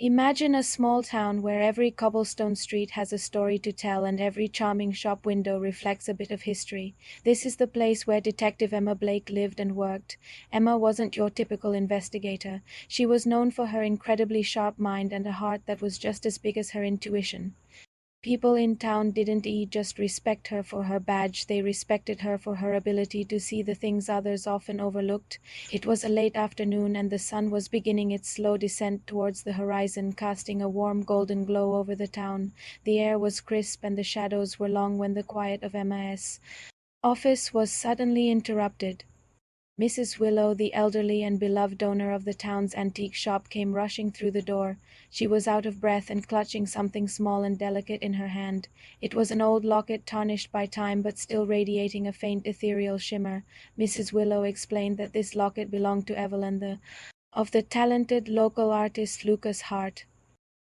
Imagine a small town where every cobblestone street has a story to tell and every charming shop window reflects a bit of history. This is the place where Detective Emma Blake lived and worked. Emma wasn't your typical investigator. She was known for her incredibly sharp mind and a heart that was just as big as her intuition. People in town didn't just respect her for her badge, they respected her for her ability to see the things others often overlooked. It was a late afternoon, and the sun was beginning its slow descent towards the horizon, casting a warm golden glow over the town. The air was crisp, and the shadows were long when the quiet of Emma's office was suddenly interrupted. Mrs. Willow, the elderly and beloved owner of the town's antique shop, came rushing through the door. She was out of breath and clutching something small and delicate in her hand. It was an old locket, tarnished by time but still radiating a faint ethereal shimmer. Mrs. Willow explained that this locket belonged to Evelyn, the talented local artist Lucas Hart.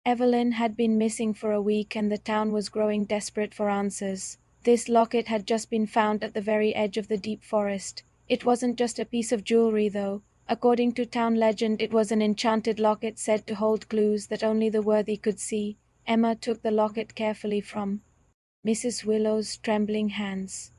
Evelyn had been missing for a week and the town was growing desperate for answers. This locket had just been found at the very edge of the deep forest. It wasn't just a piece of jewelry, though. According to town legend, it was an enchanted locket said to hold clues that only the worthy could see. Emma took the locket carefully from Mrs. Willow's trembling hands.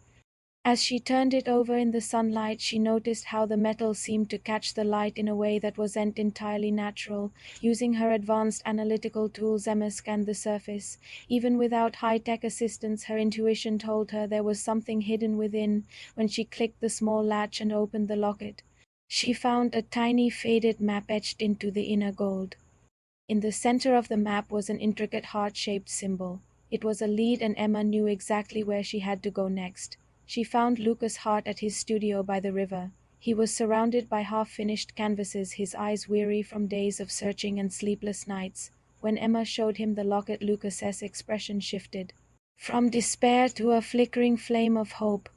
As she turned it over in the sunlight, she noticed how the metal seemed to catch the light in a way that wasn't entirely natural. Using her advanced analytical tools, Emma scanned the surface. Even without high-tech assistance, her intuition told her there was something hidden within. When she clicked the small latch and opened the locket, she found a tiny faded map etched into the inner gold. In the center of the map was an intricate heart-shaped symbol. It was a lead, and Emma knew exactly where she had to go next. She found Lucas Hart at his studio by the river. He was surrounded by half-finished canvases, his eyes weary from days of searching and sleepless nights. When Emma showed him the locket, Lucas's expression shifted from despair to a flickering flame of hope.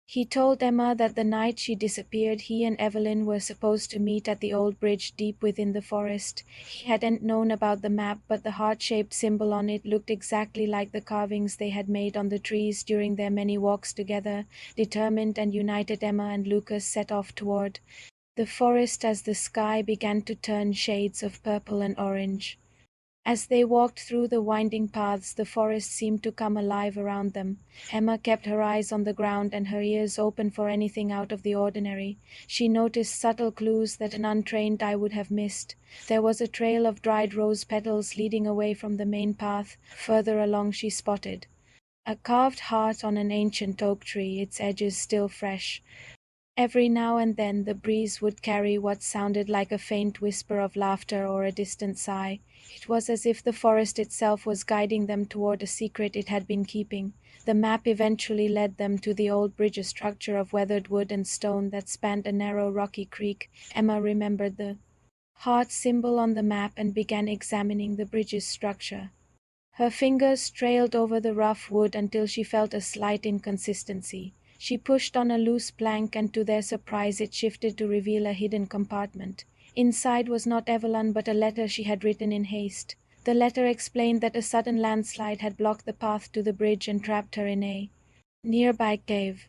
He told Emma that the night she disappeared, he and Evelyn were supposed to meet at the old bridge deep within the forest. He hadn't known about the map, but the heart-shaped symbol on it looked exactly like the carvings they had made on the trees during their many walks together. Determined and united, Emma and Lucas set off toward the forest as the sky began to turn shades of purple and orange. As they walked through the winding paths, the forest seemed to come alive around them. Emma kept her eyes on the ground and her ears open for anything out of the ordinary. She noticed subtle clues that an untrained eye would have missed. There was a trail of dried rose petals leading away from the main path. Further along, she spotted a carved heart on an ancient oak tree, its edges still fresh. Every now and then the breeze would carry what sounded like a faint whisper of laughter or a distant sigh. It was as if the forest itself was guiding them toward a secret it had been keeping. The map eventually led them to the old bridge, a structure of weathered wood and stone that spanned a narrow rocky creek. Emma remembered the heart symbol on the map and began examining the bridge's structure. Her fingers trailed over the rough wood until she felt a slight inconsistency. She pushed on a loose plank and to their surprise it shifted to reveal a hidden compartment. Inside was not Evelyn but a letter she had written in haste. The letter explained that a sudden landslide had blocked the path to the bridge and trapped her in a nearby cave.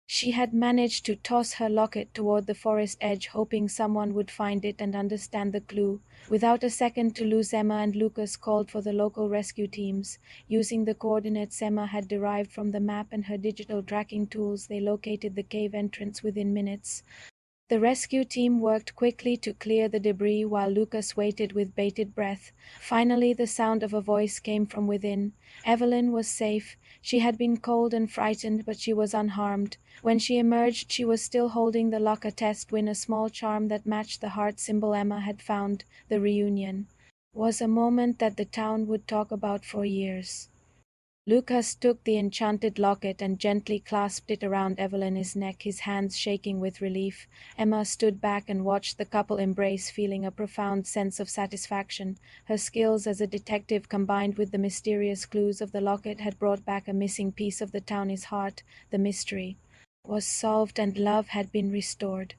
She had managed to toss her locket toward the forest edge, hoping someone would find it and understand the clue. Without a second to lose, Emma and Lucas called for the local rescue teams. Using the coordinates Emma had derived from the map and her digital tracking tools, they located the cave entrance within minutes. The rescue team worked quickly to clear the debris while Lucas waited with bated breath. Finally, the sound of a voice came from within. Evelyn was safe. She had been cold and frightened, but she was unharmed. When she emerged, she was still holding the Locket test win, a small charm that matched the heart symbol Emma had found. The reunion was a moment that the town would talk about for years. Lucas took the enchanted locket and gently clasped it around Evelyn's neck, his hands shaking with relief. Emma stood back and watched the couple embrace, feeling a profound sense of satisfaction. Her skills as a detective combined with the mysterious clues of the locket had brought back a missing piece of the town's heart. The mystery was solved and love had been restored.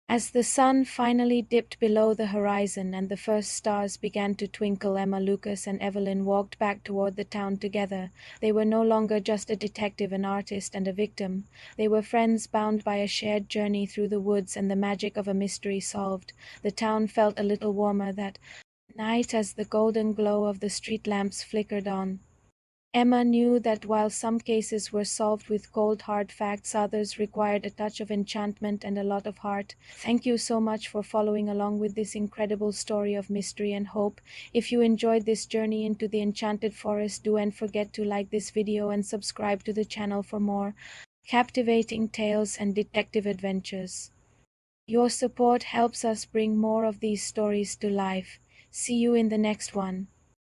As the sun finally dipped below the horizon and the first stars began to twinkle, Emma, Lucas, and Evelyn walked back toward the town together. They were no longer just a detective, an artist, and a victim. They were friends bound by a shared journey through the woods and the magic of a mystery solved. The town felt a little warmer that night as the golden glow of the street lamps flickered on. Emma knew that while some cases were solved with cold hard facts, others required a touch of enchantment and a lot of heart. Thank you so much for following along with this incredible story of mystery and hope. If you enjoyed this journey into the Enchanted Forest, do and forget to like this video and subscribe to the channel for more captivating tales and detective adventures. Your support helps us bring more of these stories to life. See you in the next one.